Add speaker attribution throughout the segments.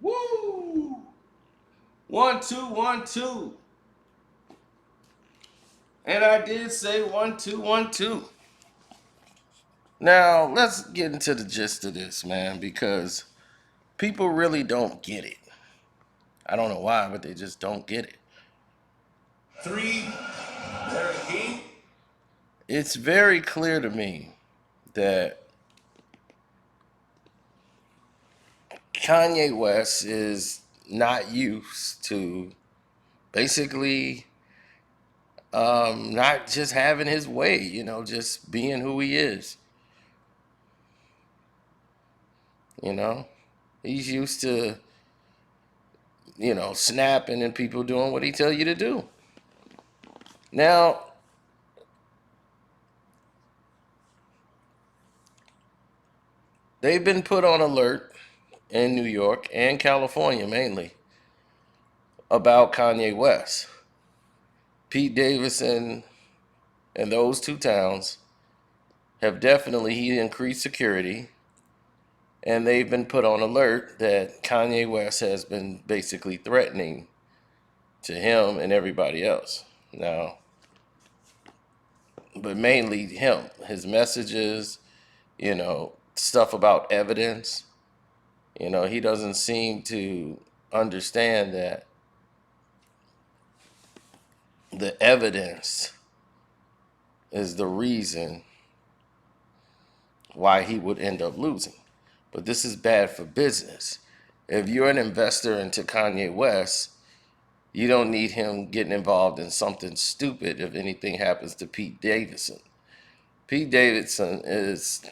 Speaker 1: Woo! 1 2 1 2. And I did say 1 2 1 2. Now let's get into the gist of this, man, because people really don't get it. I don't know why, but they just don't get it.
Speaker 2: Three, there he.
Speaker 1: It's very clear to me that Kanye West is not used to basically not just having his way, just being who he is. You know, he's used to, snapping and people doing what he tell you to do. Now, they've been put on alert in New York and California mainly about Kanye West. Pete Davison and those two towns have definitely he increased security, and they've been put on alert that Kanye West has been basically threatening to him and everybody else. Now, but mainly him, his messages, stuff about evidence. He doesn't seem to understand that the evidence is the reason why he would end up losing. But this is bad for business. If you're an investor into Kanye West, you don't need him getting involved in something stupid if anything happens to Pete Davidson. Pete Davidson is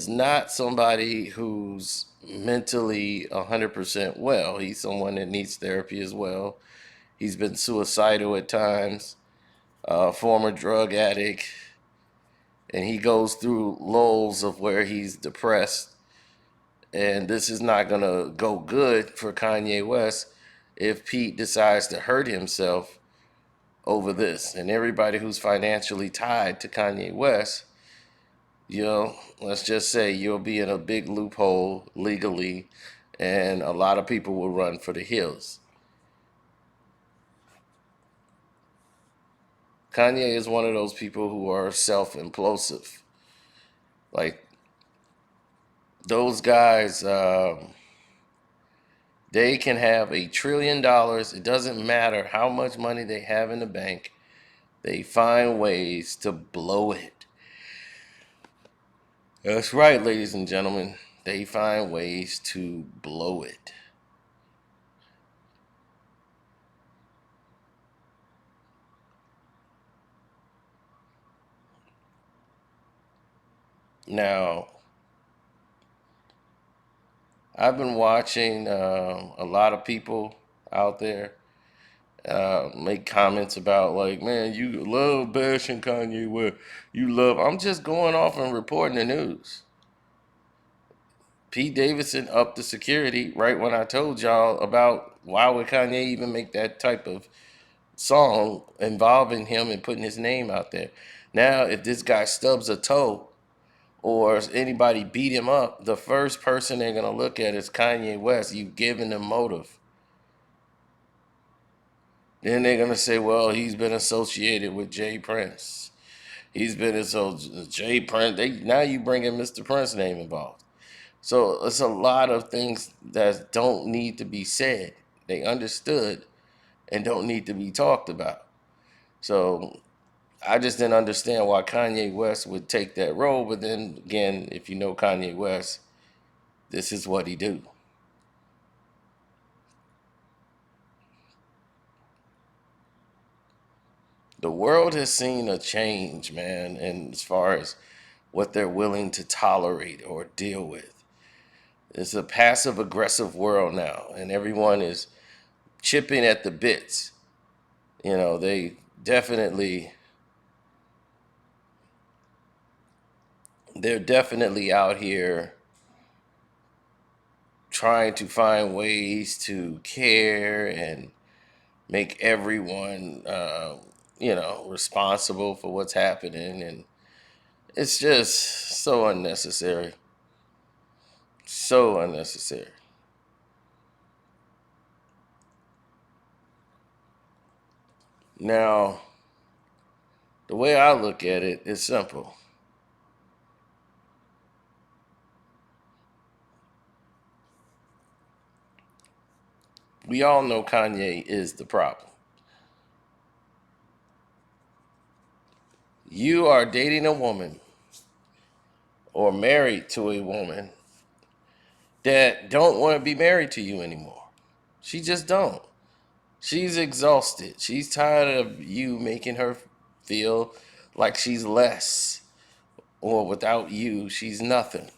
Speaker 1: not somebody who's mentally 100% well. He's someone that needs therapy as well. He's been suicidal at times, former drug addict, and he goes through lulls of where he's depressed. And this is not going to go good for Kanye West if Pete decides to hurt himself over this. And everybody who's financially tied to Kanye West, let's just say you'll be in a big loophole legally, and a lot of people will run for the hills. Kanye is one of those people who are self-implosive. Like those guys, they can have $1 trillion. It doesn't matter how much money they have in the bank. They find ways to blow it. That's right, ladies and gentlemen. They find ways to blow it. Now, I've been watching a lot of people out there make comments about like, man, you love bashing Kanye West. You love. I'm just going off and reporting the news. Pete Davidson upped the security right when I told y'all about why would Kanye even make that type of song involving him and putting his name out there. Now, if this guy stubs a toe or anybody beat him up, the first person they're gonna look at is Kanye West. You've given them motive. Then they're gonna say, well, he's been associated with Jay Prince. He's been associated Jay Prince. Now you bring in Mr. Prince's name involved. So it's a lot of things that don't need to be said. They understood and don't need to be talked about. So I just didn't understand why Kanye West would take that role. But then again, if you know Kanye West, this is what he do. The world has seen a change, man, and as far as what they're willing to tolerate or deal with. It's a passive aggressive world now, and everyone is chipping at the bits. They definitely they're definitely out here trying to find ways to care and make everyone responsible for what's happening, and it's just so unnecessary. So unnecessary. Now, the way I look at it is simple. We all know Kanye is the problem. You are dating a woman or married to a woman that don't want to be married to you anymore. She just don't. She's exhausted. She's tired of you making her feel like she's less, or without you, she's nothing.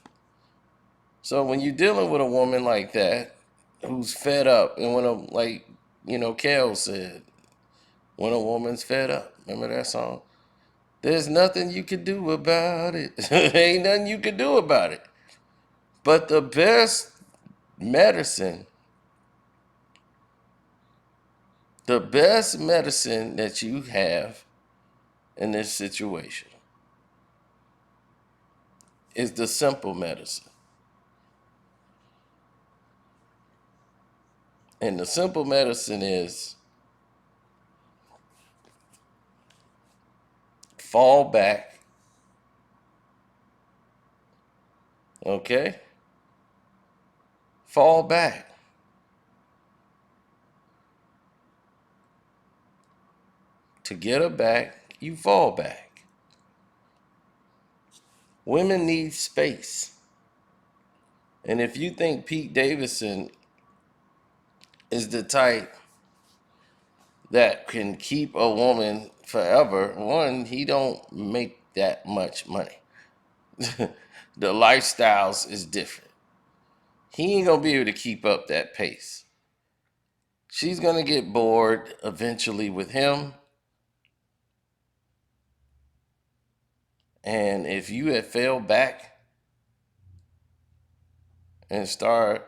Speaker 1: So when you're dealing with a woman like that, who's fed up, and when Kel said, when a woman's fed up, remember that song? There's nothing you can do about it. Ain't nothing you can do about it. But the best medicine, the best medicine that you have in this situation is the simple medicine. And the simple medicine is fall back, okay? Fall back. To get her back, you fall back. Women need space. And if you think Pete Davison is the type that can keep a woman forever, one, he don't make that much money. The lifestyles is different. He ain't gonna be able to keep up that pace. She's gonna get bored eventually with him. And if you had fell back and start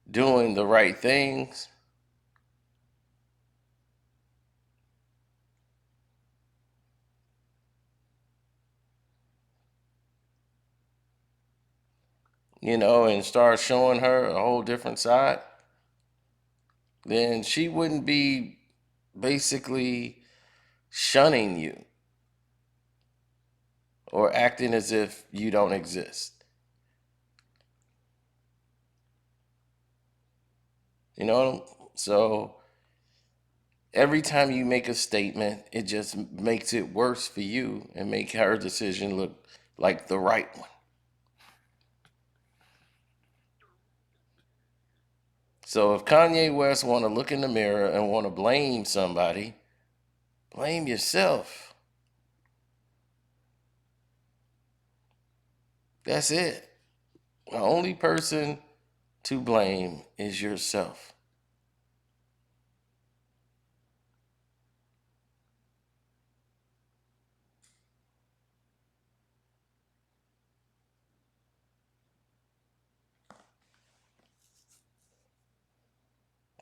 Speaker 1: doing the right things, and start showing her a whole different side, then she wouldn't be basically shunning you or acting as if you don't exist. You know? So every time you make a statement, it just makes it worse for you and make her decision look like the right one. So if Kanye West want to look in the mirror and want to blame somebody, blame yourself. That's it. The only person to blame is yourself.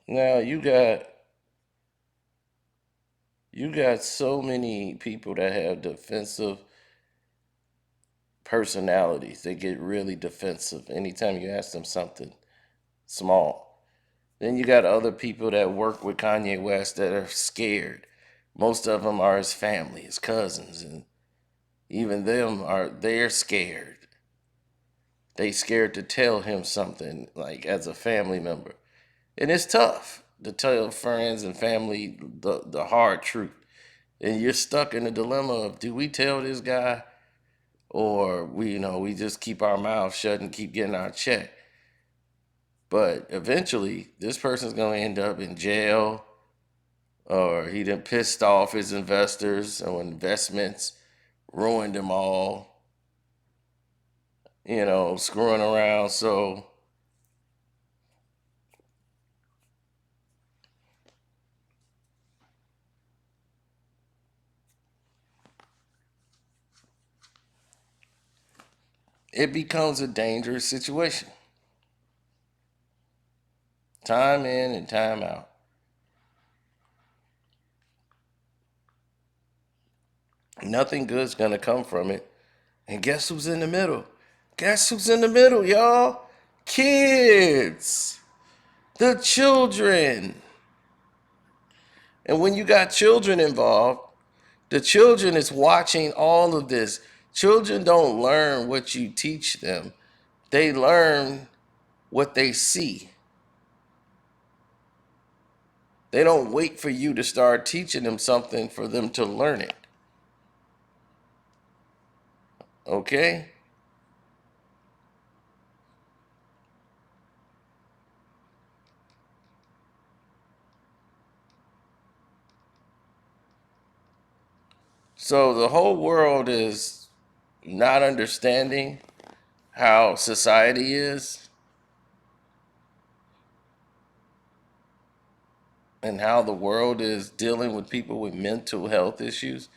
Speaker 1: Now you got so many people that have defensive personalities. They get really defensive anytime you ask them something small. Then you got other people that work with Kanye West that are scared. Most of them are his family, his cousins, and even they're scared. They scared to tell him something like as a family member. And it's tough to tell friends and family the hard truth. And you're stuck in the dilemma of, do we tell this guy, or we just keep our mouths shut and keep getting our check. But eventually this person's going to end up in jail, or he done pissed off his investors or investments, ruined them all, screwing around. So it becomes a dangerous situation. Time in and time out. Nothing good's gonna come from it. And guess who's in the middle? Guess who's in the middle, y'all? Kids. The children. And when you got children involved, the children is watching all of this. Children don't learn what you teach them. They learn what they see. They don't wait for you to start teaching them something for them to learn it. Okay? So the whole world is not understanding how society is and how the world is dealing with people with mental health issues.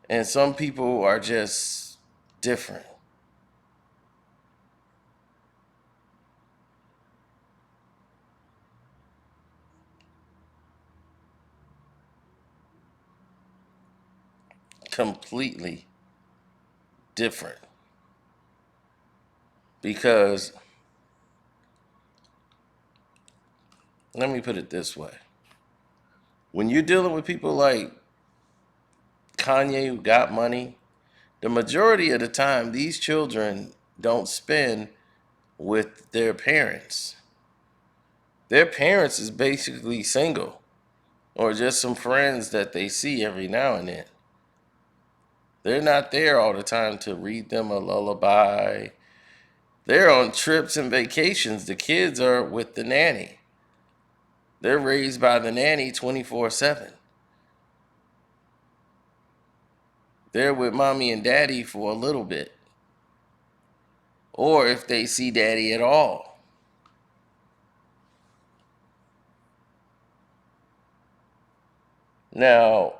Speaker 1: And some people are just different. Completely different. Because, let me put it this way, when you're dealing with people like Kanye who got money, the majority of the time, these children don't spend with their parents. Their parents is basically single or just some friends that they see every now and then. They're not there all the time to read them a lullaby. They're on trips and vacations. The kids are with the nanny. They're raised by the nanny 24/7. They're with mommy and daddy for a little bit. Or if they see daddy at all. Now,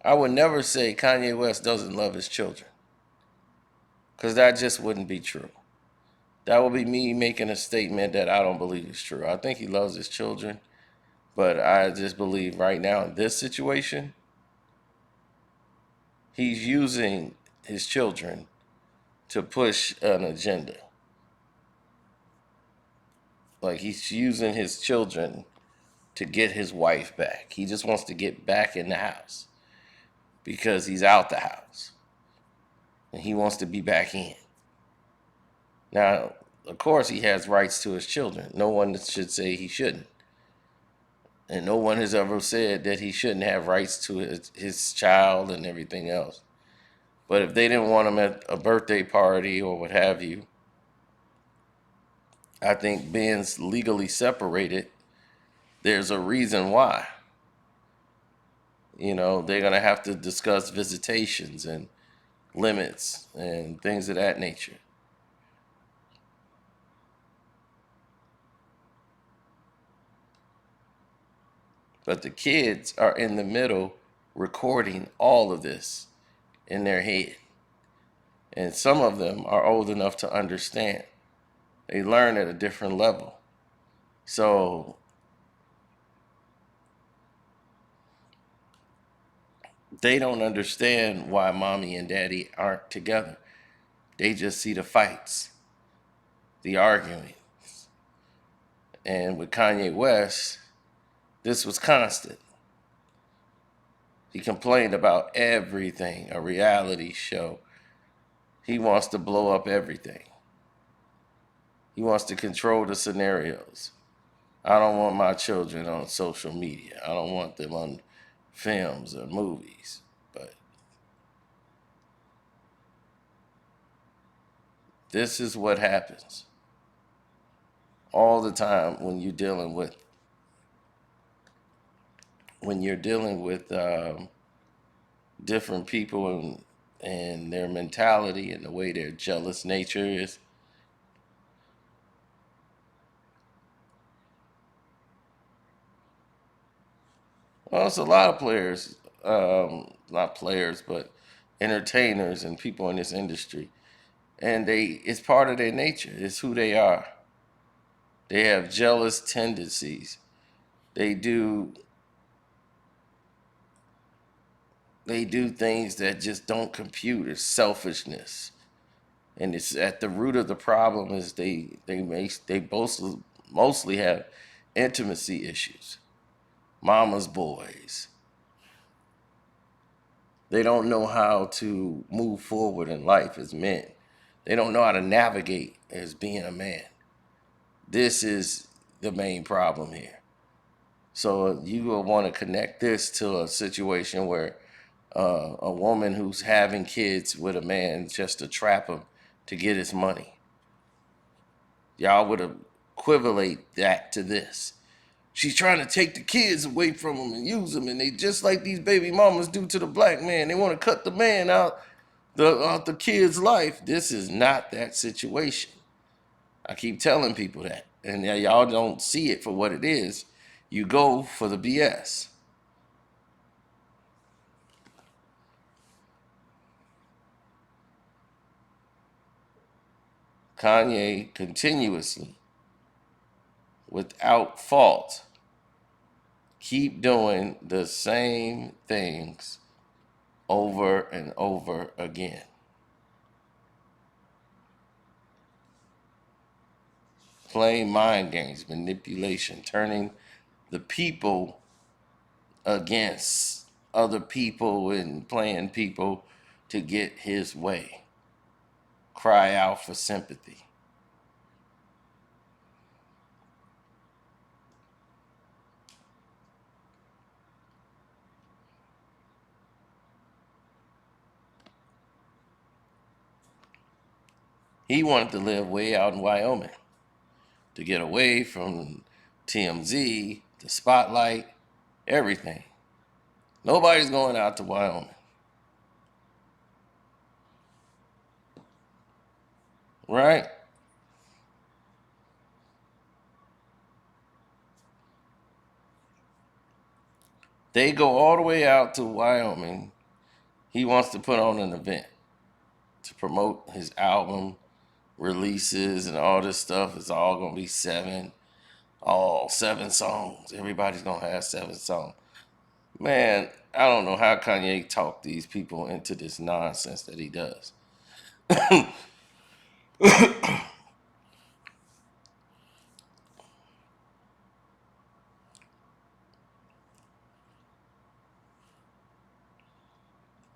Speaker 1: I would never say Kanye West doesn't love his children, because that just wouldn't be true. That would be me making a statement that I don't believe is true. I think he loves his children, but I just believe right now in this situation, he's using his children to push an agenda. Like he's using his children to get his wife back. He just wants to get back in the house because he's out the house and he wants to be back in. Now, of course, he has rights to his children. No one should say he shouldn't. And no one has ever said that he shouldn't have rights to his child and everything else. But if they didn't want him at a birthday party or what have you, I think being legally separated, there's a reason why. You know, they're going to have to discuss visitations and limits and things of that nature. But the kids are in the middle recording all of this in their head. And some of them are old enough to understand. They learn at a different level. So they don't understand why mommy and daddy aren't together. They just see the fights, the arguing. And with Kanye West, this was constant. He complained about everything, a reality show. He wants to blow up everything. He wants to control the scenarios. I don't want my children on social media. I don't want them on films or movies. But this is what happens all the time when you're dealing with different people and their mentality and the way their jealous nature is. Well, it's a lot of players, not players, but entertainers and people in this industry, and it's part of their nature. It's who they are. They have jealous tendencies. They do they do things that just don't compute. It's selfishness. And it's at the root of the problem is they both mostly have intimacy issues. Mama's boys. They don't know how to move forward in life as men. They don't know how to navigate as being a man. This is the main problem here. So you will want to connect this to a situation where a woman who's having kids with a man just to trap him to get his money. Y'all would equivalent that to this. She's trying to take the kids away from him and use them, and they just like these baby mamas do to the black man. They want to cut the man out the kid's life. This is not that situation. I keep telling people that, and y'all don't see it for what it is. You go for the BS. Kanye continuously, without fault, keep doing the same things over and over again. Playing mind games, manipulation, turning the people against other people and playing people to get his way. Cry out for sympathy. He wanted to live way out in Wyoming to get away from TMZ, the spotlight, everything. Nobody's going out to Wyoming. Right? They go all the way out to Wyoming. He wants to put on an event to promote his album releases and all this stuff. It's all going to be all 7 songs. Everybody's going to have 7 songs. Man, I don't know how Kanye talked these people into this nonsense that he does.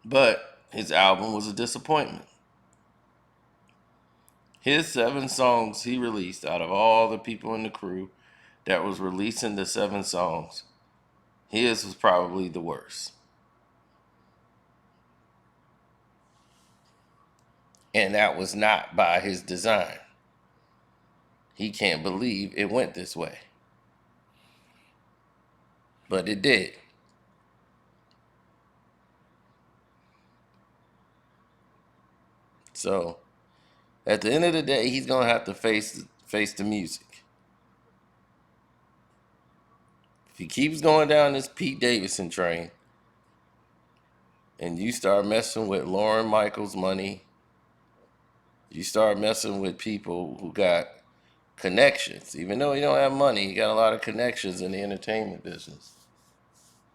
Speaker 1: But his album was a disappointment. His 7 songs he released out of all the people in the crew that was releasing the 7 songs, his was probably the worst. And that was not by his design. He can't believe it went this way. But it did. So at the end of the day, he's gonna have to face the music. If he keeps going down this Pete Davison train, and you start messing with Lauren Michaels' money, you start messing with people who got connections. Even though he don't have money, he got a lot of connections in the entertainment business.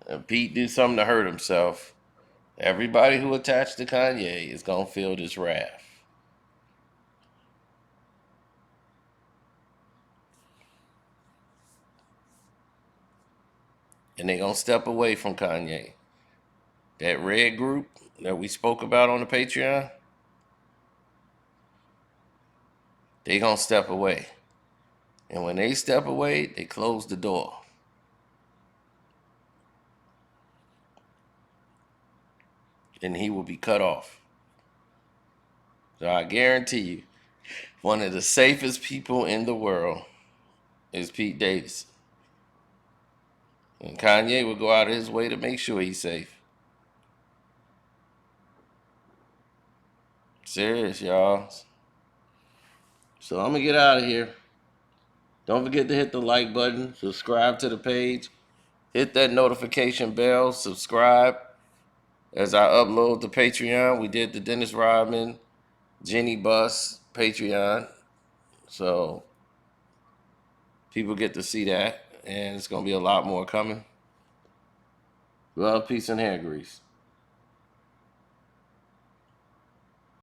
Speaker 1: And Pete do something to hurt himself, everybody who attached to Kanye is gonna feel this wrath. And they gonna step away from Kanye. That red group that we spoke about on the Patreon, they gonna step away. And when they step away, they close the door. And he will be cut off. So I guarantee you, one of the safest people in the world is Pete Davison. And Kanye will go out of his way to make sure he's safe. Serious, y'all. So I'm gonna get out of here. Don't forget to hit the like button, subscribe to the page, hit that notification bell, subscribe as I upload the Patreon. We did the Dennis Rodman, Jenny Buss Patreon. So people get to see that, and it's gonna be a lot more coming. Well, peace and hair grease.